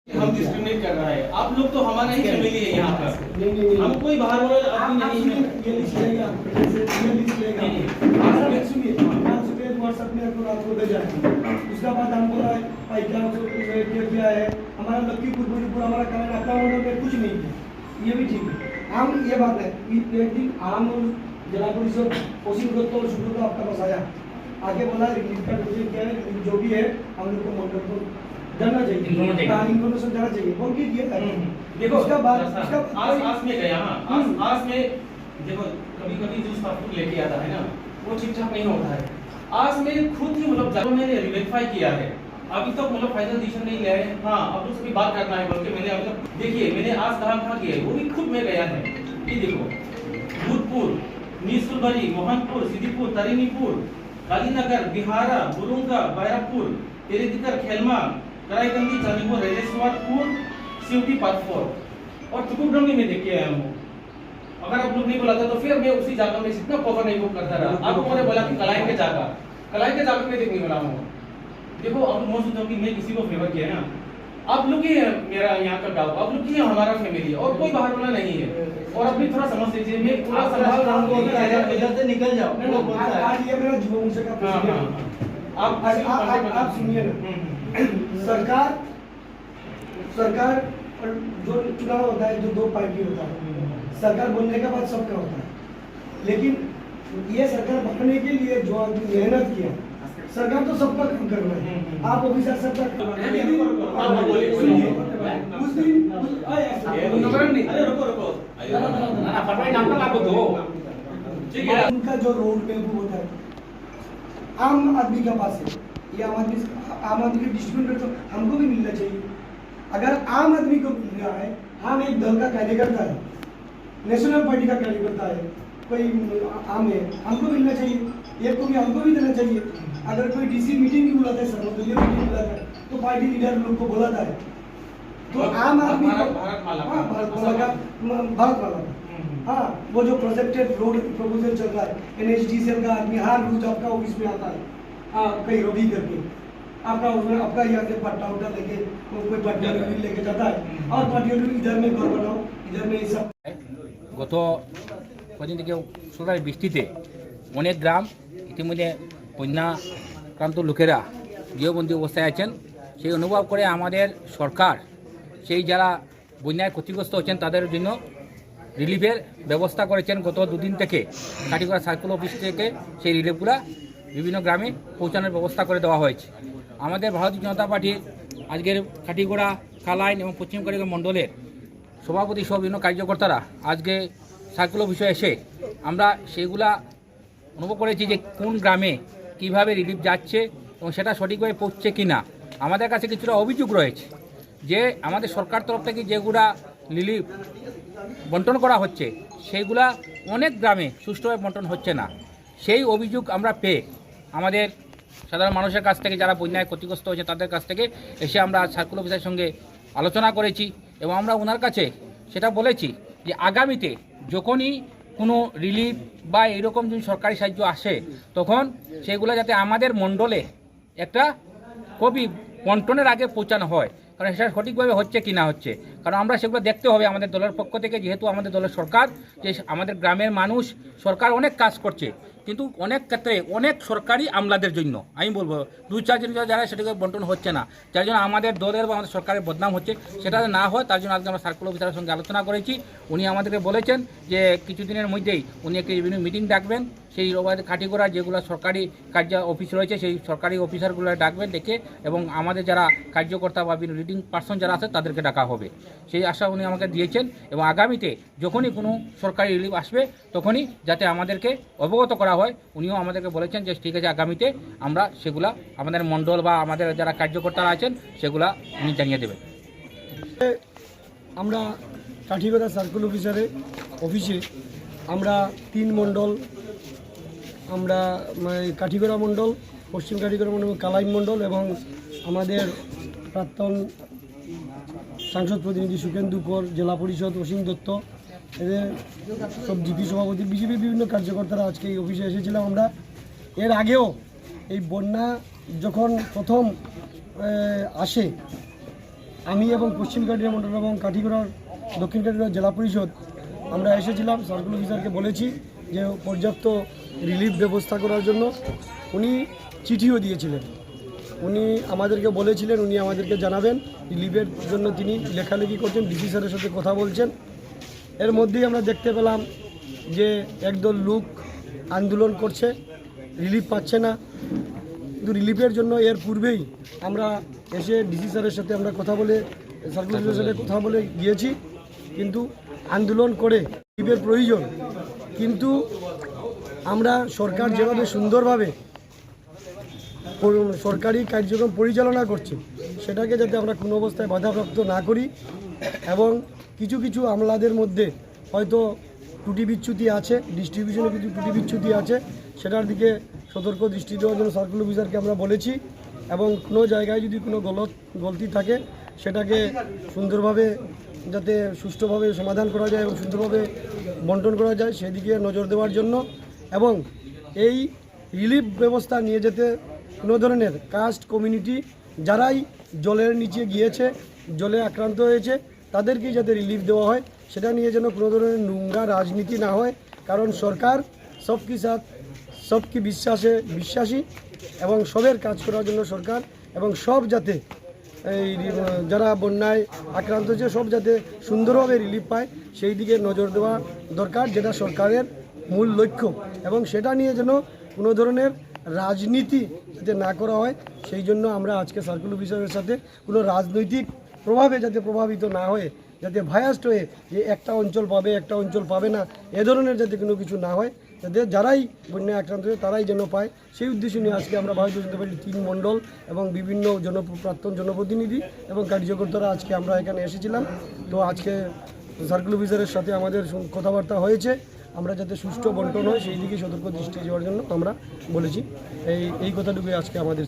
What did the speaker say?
हम डिस्क्रिमिनेट कर रहा है। आप लोग तो हमारा ही फैमिली है यहाँ पर। हम कोई बाहर वाला आदमी नहीं है। ये लिस्ट लेगा, ये लिस्ट लेगा। आप सुनिए, आप सुनिए व्हाट्सएप में आपको भेजा है। उसका बाद हमको पाइका क्या है, हमारा लक्कीपुर भोजपुर हमारा कल्याण अपना मंडल में कुछ नहीं है, ये भी ठीक है। हम ये बात है कि एक दिन आम जिला परिषद कोशिश दत्त और सुब्रत आपका पास आया, आगे बोला रिलीज का प्रोजेक्ट क्या है, जो भी है हम लोग को मंडल को जानना चाहिए, इन्फॉर्मेशन जाना चाहिए। बोल के दिया था। देखो उसका बाद उसका आस में गया। हाँ, आस में देखो कभी-कभी जो स्टाफ लेके आता है ना, वो ठीक-ठाक नहीं होता है। आज मैंने खुद ही मतलब जब मैंने रिवेरीफाई किया है, अभी तक मतलब फाइनल डिसीजन नहीं लिया है। हाँ, अब लोग सभी बात करना है बोल के मैंने अभी तक देखिए मैंने आज कहाँ किया है, वो भी खुद में गया है। ये देखो भूतपुर, नीसुलबरी, मोहनपुर, सिद्दीपुर, तरीनीपुर, कालीनगर, बिहारा, बुरुंगा, बैरकपुर, तेरेदिकर, खेलमा, कराईकंदी, चांदीपुर, राजेश्वरपुर, सिवटी पाथफोर और टुकुरडंगी में देख के आया हूँ। अगर आप लोग नहीं बुलाते तो फिर मैं उसी जगह में इतना कवर नहीं बुक करता रहा। आपको मैंने बोला कि कलाई के जगह में देखने वाला हूँ। देखो अब मैं सोचता हूँ कि मैं किसी को फेवर किया ना, आप लोग ही है मेरा यहाँ का गाँव, आप लोग ही है हमारा फैमिली और कोई बाहर वाला नहीं है। और अभी थोड़ा समझ लीजिए, मैं पूरा संभाल रहा हूँ, इधर से निकल जाओ। आज ये मेरा जुआ मुझसे का प्रेसिडेंट। आप सुनिए ना, सरकार और जो चुनाव होता है, जो दो पार्टी होता है, सरकार बनने के बाद सबका होता है, लेकिन ये सरकार बनने के लिए जो आदमी मेहनत किया, सरकार तो सबका काम करना है। आप ऑफिसर सबका उस दिन उनका जो रोड पे वो होता है आम आदमी के पास है, ये आम आदमी के डिस्ट्रीब्यूटर तो हमको भी मिलना चाहिए। अगर आम आदमी को मिल रहा है, हम एक दल का कार्यकर्ता है, नेशनल पार्टी का कार्यकर्ता है, कोई आम है, हमको मिलना चाहिए, ये को भी हमको भी देना चाहिए। अगर कोई डीसी मीटिंग भी बुलाता है, सर्वदलीय मीटिंग बुलाता है, तो पार्टी लीडर लोग को बुलाता है, तो आम आदमी को भारत वाला हाँ, वो जो प्रोजेक्टेड रोड प्रपोजल चल रहा है, NHDCL का आदमी हर रोज आपका ऑफिस में आता है, हाँ कहीं रोडी करके आपका उसमें आपका यहाँ से पट्टा उट्टा लेके कोई पट्टा लेके जाता है और पार्टी इधर में घर बनाओ, इधर में ये सब। গত কদিন থেকে সোনার বৃষ্টিতে অনেক গ্রাম ইতিমধ্যে বন্যাক্রান্ত লোকেরা গৃহবন্দী অবস্থায় আছেন। সেই অনুভব করে আমাদের সরকার সেই যারা বন্যায় ক্ষতিগ্রস্ত হচ্ছেন তাদের জন্য রিলিফের ব্যবস্থা করেছেন। গত দুদিন থেকে কাটিগড়া সার্কেল অফিস থেকে সেই রিলিফগুলো বিভিন্ন গ্রামে পৌঁছানোর ব্যবস্থা করে দেওয়া হয়েছে। আমাদের ভারতীয় জনতা পার্টির আজকের কাটিগড়া, কালাইন এবং পশ্চিম কাটিগড়া মণ্ডলের সভাপতি সহ বিভিন্ন কার্যকর্তারা আজকে সার্কেল অফিসে এসে আমরা সেইগুলা অনুভব করেছি যে কোন গ্রামে কিভাবে রিলিফ যাচ্ছে এবং সেটা সঠিকভাবে পৌঁছছে কি না। আমাদের কাছে কিছুটা অভিযোগ রয়েছে যে আমাদের সরকার তরফ থেকে যেগুলা রিলিফ বন্টন করা হচ্ছে সেইগুলা অনেক গ্রামে সুষ্ঠুভাবে বন্টন হচ্ছে না। সেই অভিযোগ আমরা পেয়ে আমাদের সাধারণ মানুষের কাছ থেকে যারা বন্যায় ক্ষতিগ্রস্ত হয়েছে তাদের কাছ থেকে এসে আমরা সার্কেল অফিসের সঙ্গে আলোচনা করেছি এবং আমরা ওনার কাছে সেটা বলেছি যে আগামীতে যখনই কোনো রিলিফ বা এরকম যদি সরকারি সাহায্য আসে তখন সেগুলো যাতে আমাদের মণ্ডলে একটা কপি বন্টনের আগে পৌঁছানো হয়, কারণ সেটা সঠিকভাবে হচ্ছে কি না হচ্ছে। কারণ আমরা সেগুলো দেখতে হবে আমাদের দলের পক্ষ থেকে, যেহেতু আমাদের দলের সরকার, যে আমাদের গ্রামের মানুষ সরকার অনেক কাজ করছে, কিন্তু অনেক ক্ষেত্রে অনেক সরকারি আমলাদের জন্য আমি বলবো 2-4 জন যারা সেটাকে বন্টন হচ্ছে না, যার জন্য আমাদের দলের বা আমাদের সরকারের বদনাম হচ্ছে। সেটা না হয় তার জন্য আজকে আমরা সার্কেল অফিসারের সঙ্গে আলোচনা করেছি। উনি আমাদেরকে বলেছেন যে কিছুদিনের মধ্যেই উনি একটি বিভিন্ন মিটিং ডাকবেন, সেই কাটিগড়া যেগুলো সরকারি কার্য অফিস রয়েছে সেই সরকারি অফিসারগুলো ডাকবেন, ডেকে এবং আমাদের যারা কার্যকর্তা বা রিডিং পার্সন যারা আছে তাদেরকে ডাকা হবে, সেই আশা উনি আমাকে দিয়েছেন। এবং আগামীতে যখনই কোনো সরকারি রিলিফ আসবে তখনই যাতে আমাদেরকে অবগত করা হয়, উনিও আমাদেরকে বলেছেন যে ঠিক আছে আগামীতে আমরা সেগুলা আমাদের মণ্ডল বা আমাদের যারা কার্যকর্তারা আছেন সেগুলা উনি জানিয়ে দেবেন। আমরা কাঠিগড়া সার্কেল অফিসে আমরা 3 মণ্ডল, আমরা কাঠিগড়া মণ্ডল, পশ্চিম কাঠিগড়া মণ্ডল, কালাইন মণ্ডল এবং আমাদের প্রাক্তন সাংসদ প্রতিনিধি সুখেন্দু কর, জেলা পরিষদ অসীম দত্ত, এদের সব জিপি সভাপতি, বিজেপি বিভিন্ন কার্যকর্তারা আজকে এই অফিসে এসেছিলাম। আমরা এর আগেও এই বন্যা যখন প্রথম আসে আমি এবং পশ্চিম কাটিয়া মন্ডল এবং কাঠিগড়ার দক্ষিণ কাঠিগড়া জেলা পরিষদ আমরা এসেছিলাম। সার্কেল অফিসারকে বলেছি যে পর্যাপ্ত রিলিফ ব্যবস্থা করার জন্য। উনি চিঠিও দিয়েছিলেন, উনি আমাদেরকে বলেছিলেন উনি আমাদেরকে জানাবেন। রিলিফের জন্য তিনি লেখালেখি করছেন, ডিসি স্যারের সাথে কথা বলছেন। এর মধ্যেই আমরা দেখতে পেলাম যে একদল লোক আন্দোলন করছে, রিলিফ পাচ্ছে না। কিন্তু রিলিফের জন্য এর পূর্বেই আমরা এসে ডিসি স্যারের সাথে আমরা কথা বলে, সার্কেল অফিসারের সাথে কথা বলে গিয়েছি। কিন্তু আন্দোলন করে রিলিফের প্রয়োজন, কিন্তু আমরা সরকার যেভাবে সুন্দরভাবে সরকারি কার্যক্রম পরিচালনা করছে সেটাকে যাতে আমরা কোনো অবস্থায় বাধাপ্রাপ্ত না করি, এবং কিছু কিছু আমলাদের মধ্যে হয়তো ত্রুটি বিচ্যুতি আছে, ডিস্ট্রিবিউশনে কিছু ত্রুটি বিচ্যুতি আছে, সেটার দিকে সতর্ক দৃষ্টি দেওয়ার জন্য সার্কেল অফিসারকে আমরা বলেছি। এবং কোনো জায়গায় যদি কোনো গলতি থাকে সেটাকে সুন্দরভাবে যাতে সুষ্ঠুভাবে সমাধান করা যায় এবং সুন্দরভাবে বন্টন করা যায় সেদিকে নজর দেওয়ার জন্য, এবং এই রিলিফ ব্যবস্থা নিয়ে যেতে কোনো ধরনের কাস্ট কমিউনিটি যারাই জলের নিচে গিয়েছে, জলে আক্রান্ত হয়েছে, তাদেরকেই যাতে রিলিফ দেওয়া হয়, সেটা নিয়ে যেন কোনো ধরনের নোংরা রাজনীতি না হয়। কারণ সরকার সবকি সাথ সবকি বিশ্বাসী এবং সবের কাজ করার জন্য সরকার, এবং সব যাতে এই যারা বন্যায় আক্রান্ত হয়েছে সব যাতে সুন্দরভাবে রিলিফ পায় সেই দিকে নজর দেওয়া দরকার, যেটা সরকারের মূল লক্ষ্য। এবং সেটা নিয়ে যেন কোনো ধরনের রাজনীতি যাতে না করা হয়, সেই জন্য আমরা আজকে সার্কেল অফিসারের সাথে কোনো রাজনৈতিক প্রভাবে যাতে প্রভাবিত না হয়ে, যাতে ভায়াস্ট হয়ে যে একটা অঞ্চল পাবে একটা অঞ্চল পাবে না, এ ধরনের যাতে কোনো কিছু না হয়, যাতে যারাই বন্যায় আক্রান্ত হয়ে তারাই যেন পায়, সেই উদ্দেশ্য নিয়ে আজকে আমরা ভারতীয় জনতা পার্টির 3 মণ্ডল এবং বিভিন্ন প্রাক্তন জনপ্রতিনিধি এবং কার্যকর্তারা আজকে আমরা এখানে এসেছিলাম। তো আজকে সার্কেল অফিসারের সাথে আমাদের কথাবার্তা হয়েছে, আমরা যাতে সুষ্ঠু বন্টন হয় সেই দিকে সতর্ক দৃষ্টি দেওয়ার জন্য আমরা বলেছি। এই কথাটুকুই আজকে আমাদের